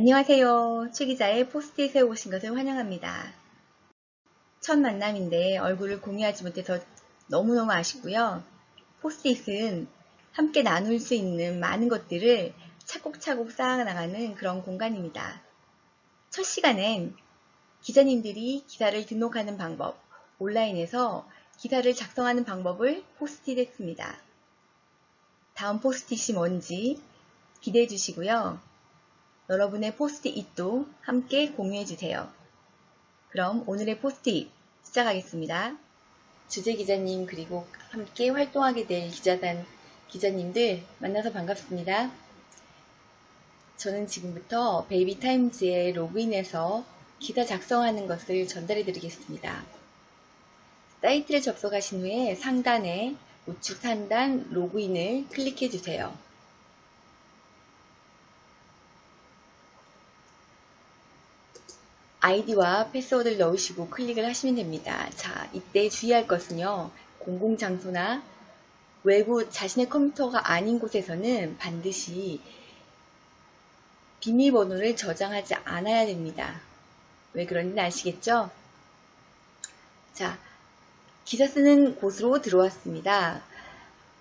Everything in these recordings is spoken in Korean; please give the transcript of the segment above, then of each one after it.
안녕하세요. 최 기자의 포스트잇에 오신 것을 환영합니다. 첫 만남인데 얼굴을 공유하지 못해서 너무너무 아쉽고요. 포스트잇은 함께 나눌 수 있는 많은 것들을 차곡차곡 쌓아나가는 그런 공간입니다. 첫 시간엔 기자님들이 기사를 등록하는 방법, 온라인에서 기사를 작성하는 방법을 포스트잇 했습니다. 다음 포스트잇이 뭔지 기대해 주시고요. 여러분의 포스트잇도 함께 공유해주세요. 그럼 오늘의 포스트잇 시작하겠습니다. 주재 기자님 그리고 함께 활동하게 될 기자단 기자님들 만나서 반갑습니다. 저는 지금부터 베이비타임즈에 로그인해서 기사 작성하는 것을 전달해 드리겠습니다. 사이트를 접속하신 후에 상단에 우측 상단 로그인을 클릭해 주세요. 아이디와 패스워드를 넣으시고 클릭을 하시면 됩니다. 자, 이때 주의할 것은요. 공공장소나 외부 자신의 컴퓨터가 아닌 곳에서는 반드시 비밀번호를 저장하지 않아야 됩니다. 왜 그런지 아시겠죠? 자, 기사 쓰는 곳으로 들어왔습니다.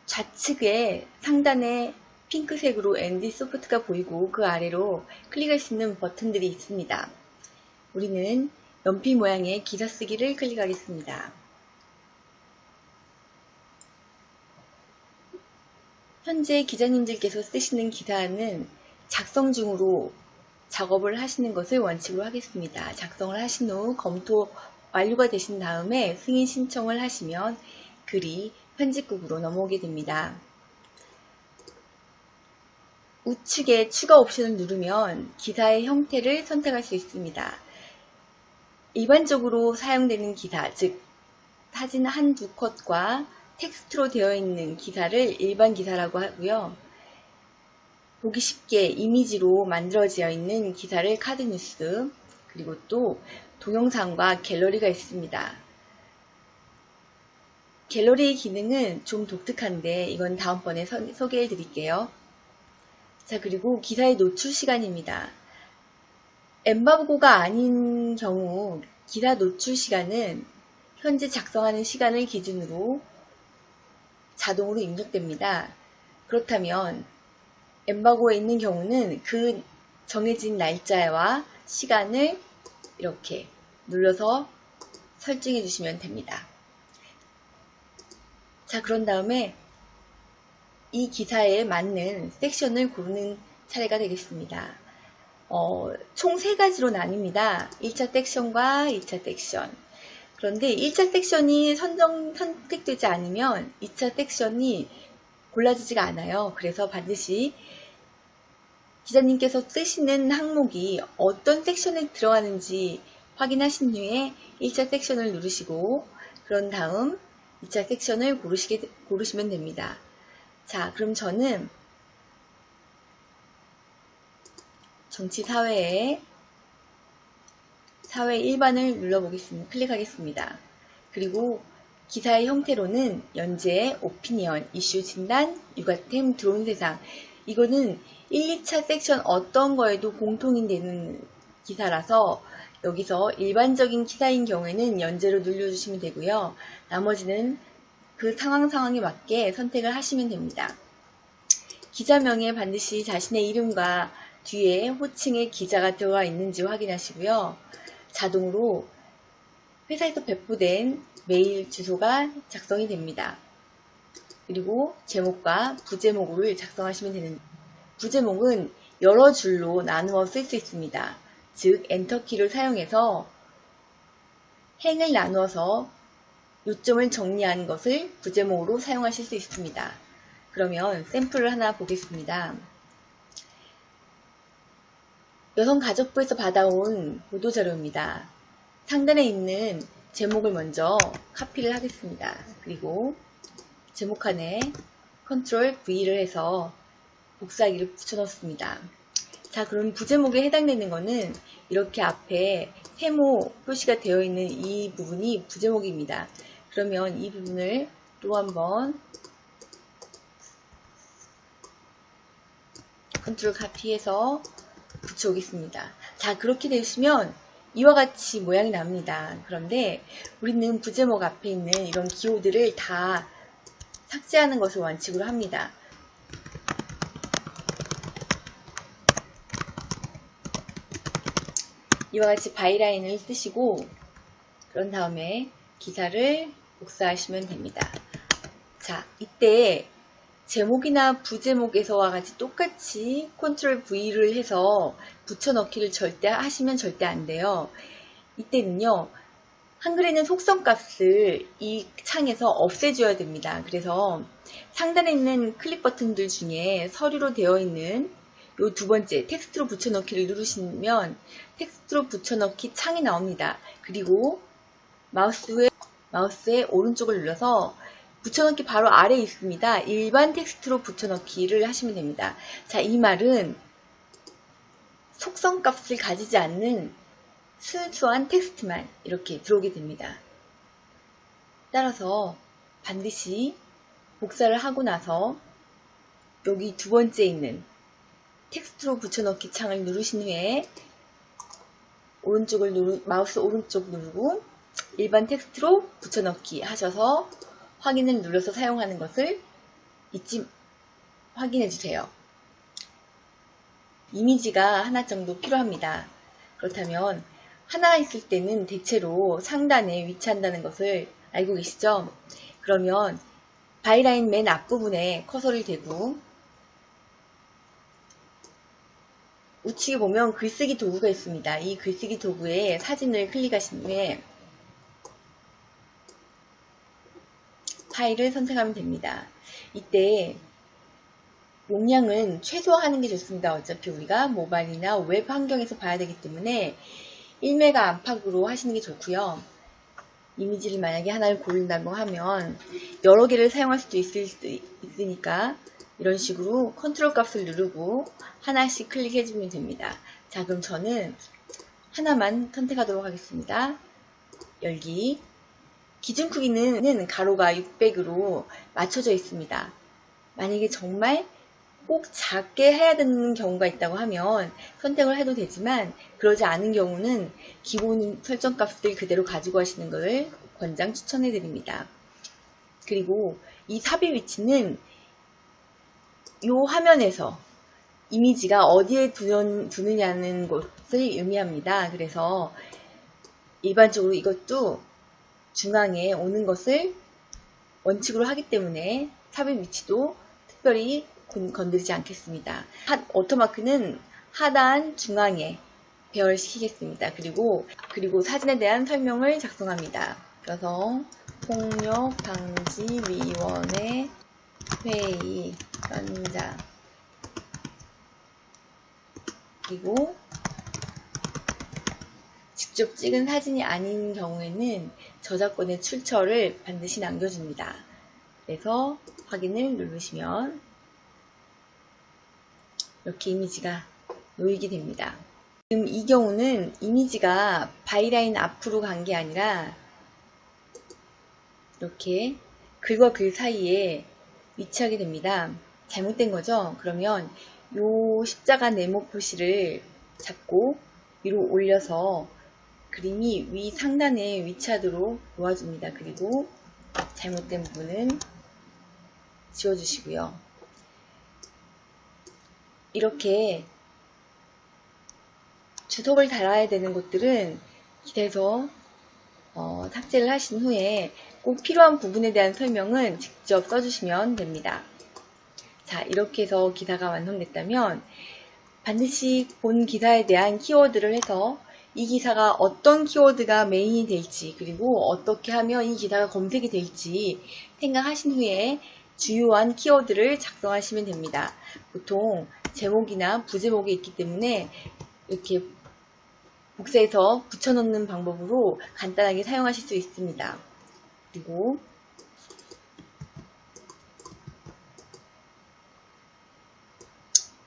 좌측에 상단에 핑크색으로 ND 소프트가 보이고 그 아래로 클릭할 수 있는 버튼들이 있습니다. 우리는 연필 모양의 기사 쓰기를 클릭하겠습니다. 현재 기자님들께서 쓰시는 기사는 작성 중으로 작업을 하시는 것을 원칙으로 하겠습니다. 작성을 하신 후 검토 완료가 되신 다음에 승인 신청을 하시면 글이 편집국으로 넘어오게 됩니다. 우측에 추가 옵션을 누르면 기사의 형태를 선택할 수 있습니다. 일반적으로 사용되는 기사, 즉 사진 한두 컷과 텍스트로 되어 있는 기사를 일반 기사라고 하고요. 보기 쉽게 이미지로 만들어져 있는 기사를 카드뉴스, 그리고 또 동영상과 갤러리가 있습니다. 갤러리의 기능은 좀 독특한데 이건 다음번에 소개해 드릴게요. 자, 그리고 기사의 노출 시간입니다. 엠바고가 아닌 경우 기사 노출 시간은 현재 작성하는 시간을 기준으로 자동으로 입력됩니다. 그렇다면 엠바고에 있는 경우는 그 정해진 날짜와 시간을 이렇게 눌러서 설정해 주시면 됩니다. 자, 그런 다음에 이 기사에 맞는 섹션을 고르는 차례가 되겠습니다. 총 3가지로 나뉩니다. 1차 섹션과 2차 섹션. 그런데 1차 섹션이 선택되지 않으면 2차 섹션이 골라지지가 않아요. 그래서 반드시 기자님께서 쓰시는 항목이 어떤 섹션에 들어가는지 확인하신 후에 1차 섹션을 누르시고 그런 다음 2차 섹션을 고르시면 됩니다. 자, 그럼 저는 정치 사회 일반을 눌러보겠습니다. 클릭하겠습니다. 그리고 기사의 형태로는 연재, 오피니언, 이슈 진단, 육아템, 들어온 세상. 이거는 1, 2차 섹션 어떤 거에도 공통이 되는 기사라서 여기서 일반적인 기사인 경우에는 연재로 눌러주시면 되고요. 나머지는 그 상황에 맞게 선택을 하시면 됩니다. 기자명에 반드시 자신의 이름과 뒤에 호칭의 기자가 들어가 있는지 확인하시고요. 자동으로 회사에서 배포된 메일 주소가 작성이 됩니다. 그리고 제목과 부제목을 작성하시면 되는 부제목은 여러 줄로 나누어 쓸 수 있습니다. 즉 엔터키를 사용해서 행을 나누어서 요점을 정리하는 것을 부제목으로 사용하실 수 있습니다. 그러면 샘플을 하나 보겠습니다. 여성가족부에서 받아온 보도자료입니다. 상단에 있는 제목을 먼저 카피를 하겠습니다. 그리고 제목 칸에 컨트롤 V를 해서 복사하기를 붙여넣습니다. 자, 그럼 부제목에 해당되는 거는 이렇게 앞에 세모 표시가 되어 있는 이 부분이 부제목입니다. 그러면 이 부분을 또 한번 컨트롤 카피해서 붙여오겠습니다. 자, 그렇게 되시면 이와 같이 모양이 납니다. 그런데 우리는 부제목 앞에 있는 이런 기호들을 다 삭제하는 것을 원칙으로 합니다. 이와 같이 바이라인을 쓰시고 그런 다음에 기사를 복사하시면 됩니다. 자, 이때 제목이나 부제목에서와 같이 똑같이 컨트롤 V를 해서 붙여넣기를 절대 하시면 절대 안 돼요. 이때는요, 한글에는 속성값을 이 창에서 없애줘야 됩니다. 그래서 상단에 있는 클릭 버튼들 중에 서류로 되어 있는 요 두 번째 텍스트로 붙여넣기를 누르시면 텍스트로 붙여넣기 창이 나옵니다. 그리고 마우스의 오른쪽을 눌러서 붙여넣기 바로 아래에 있습니다. 일반 텍스트로 붙여넣기를 하시면 됩니다. 자, 이 말은 속성값을 가지지 않는 순수한 텍스트만 이렇게 들어오게 됩니다. 따라서 반드시 복사를 하고 나서 여기 두 번째 있는 텍스트로 붙여넣기 창을 누르신 후에 마우스 오른쪽 누르고 일반 텍스트로 붙여넣기 하셔서 확인을 눌러서 사용하는 것을 잊지 확인해 주세요. 이미지가 하나 정도 필요합니다. 그렇다면 하나 있을 때는 대체로 상단에 위치한다는 것을 알고 계시죠? 그러면 바이라인 맨 앞부분에 커서를 대고 우측에 보면 글쓰기 도구가 있습니다. 이 글쓰기 도구에 사진을 클릭하신 후에 파일을 선택하면 됩니다. 이때 용량은 최소화하는 게 좋습니다. 어차피 우리가 모바일이나 웹 환경에서 봐야 되기 때문에 1메가 안팎으로 하시는 게 좋고요. 이미지를 만약에 하나를 고른다고 하면 여러 개를 사용할 수도 있으니까 이런 식으로 컨트롤 값을 누르고 하나씩 클릭해주면 됩니다. 자, 그럼 저는 하나만 선택하도록 하겠습니다. 열기. 기준 크기는 가로가 600으로 맞춰져 있습니다. 만약에 정말 꼭 작게 해야 되는 경우가 있다고 하면 선택을 해도 되지만 그러지 않은 경우는 기본 설정 값을 그대로 가지고 하시는 것을 권장 추천해 드립니다. 그리고 이 삽입 위치는 이 화면에서 이미지가 어디에 두느냐는 것을 의미합니다. 그래서 일반적으로 이것도 중앙에 오는 것을 원칙으로 하기 때문에 삽입 위치도 특별히 건드리지 않겠습니다. 오토마크는 하단 중앙에 배열시키겠습니다. 그리고 사진에 대한 설명을 작성합니다. 여성 폭력방지위원회 회의 연장 그리고 직접 찍은 사진이 아닌 경우에는 저작권의 출처를 반드시 남겨줍니다. 그래서 확인을 누르시면 이렇게 이미지가 놓이게 됩니다. 지금 이 경우는 이미지가 바이라인 앞으로 간 게 아니라 이렇게 글과 글 사이에 위치하게 됩니다. 잘못된 거죠? 그러면 이 십자가 네모 표시를 잡고 위로 올려서 그림이 위 상단에 위치하도록 도와줍니다. 그리고 잘못된 부분은 지워주시고요. 이렇게 주석을 달아야 되는 곳들은 기사에서 삭제를 하신 후에 꼭 필요한 부분에 대한 설명은 직접 써주시면 됩니다. 자, 이렇게 해서 기사가 완성됐다면 반드시 본 기사에 대한 키워드를 해서 이 기사가 어떤 키워드가 메인이 될지 그리고 어떻게 하면 이 기사가 검색이 될지 생각하신 후에 주요한 키워드를 작성하시면 됩니다. 보통 제목이나 부제목이 있기 때문에 이렇게 복사해서 붙여넣는 방법으로 간단하게 사용하실 수 있습니다. 그리고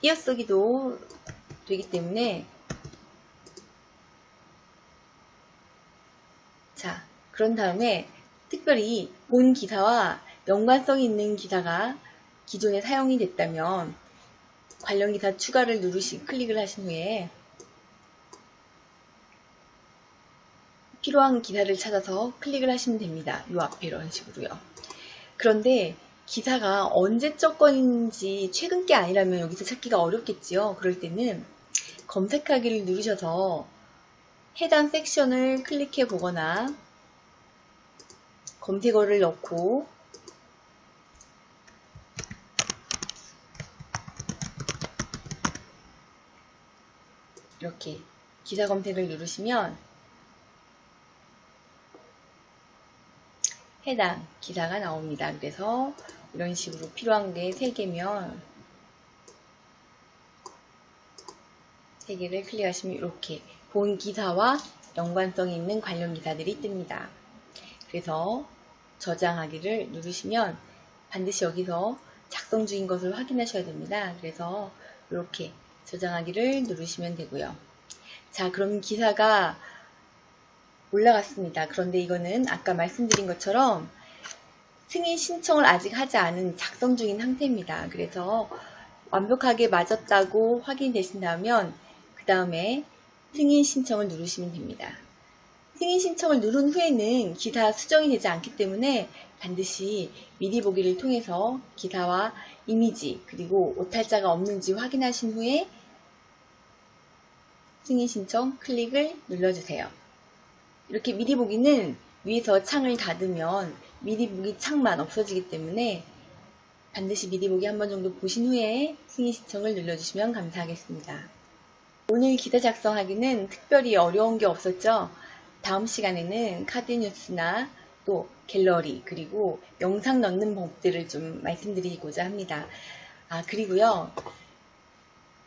띄어쓰기도 되기 때문에 자, 그런 다음에 특별히 본 기사와 연관성이 있는 기사가 기존에 사용이 됐다면 관련 기사 추가를 클릭을 하신 후에 필요한 기사를 찾아서 클릭을 하시면 됩니다. 요 앞에 이런 식으로요. 그런데 기사가 언제적 건인지 최근 게 아니라면 여기서 찾기가 어렵겠지요. 그럴 때는 검색하기를 누르셔서 해당 섹션을 클릭해 보거나 검색어를 넣고 이렇게 기사 검색을 누르시면 해당 기사가 나옵니다. 그래서 이런 식으로 필요한 게 3개면 3개를 클릭하시면 이렇게 본 기사와 연관성이 있는 관련 기사들이 뜹니다. 그래서 저장하기를 누르시면 반드시 여기서 작성 중인 것을 확인하셔야 됩니다. 그래서 이렇게 저장하기를 누르시면 되고요. 자, 그럼 기사가 올라갔습니다. 그런데 이거는 아까 말씀드린 것처럼 승인 신청을 아직 하지 않은 작성 중인 상태입니다. 그래서 완벽하게 맞았다고 확인되신다면 그 다음에 승인 신청을 누르시면 됩니다. 승인 신청을 누른 후에는 기사 수정이 되지 않기 때문에 반드시 미리 보기를 통해서 기사와 이미지 그리고 오탈자가 없는지 확인하신 후에 승인 신청 클릭을 눌러주세요. 이렇게 미리 보기는 위에서 창을 닫으면 미리 보기 창만 없어지기 때문에 반드시 미리 보기 한 번 정도 보신 후에 승인 신청을 눌러주시면 감사하겠습니다. 오늘 기사 작성하기는 특별히 어려운 게 없었죠? 다음 시간에는 카드 뉴스나 또 갤러리 그리고 영상 넣는 법들을 좀 말씀드리고자 합니다. 그리고요.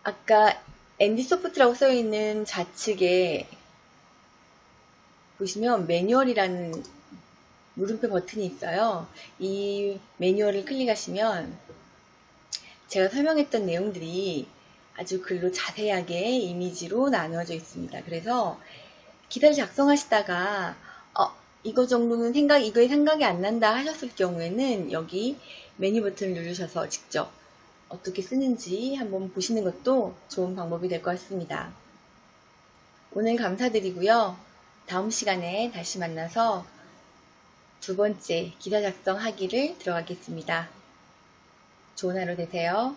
아까 ND소프트라고 써있는 좌측에 보시면 매뉴얼이라는 물음표 버튼이 있어요. 이 매뉴얼을 클릭하시면 제가 설명했던 내용들이 아주 글로 자세하게 이미지로 나누어져 있습니다. 그래서 기사를 작성하시다가 이거 정도는 이거에 생각이 안 난다 하셨을 경우에는 여기 메뉴 버튼을 누르셔서 직접 어떻게 쓰는지 한번 보시는 것도 좋은 방법이 될 것 같습니다. 오늘 감사드리고요. 다음 시간에 다시 만나서 2번째 기사 작성하기를 들어가겠습니다. 좋은 하루 되세요.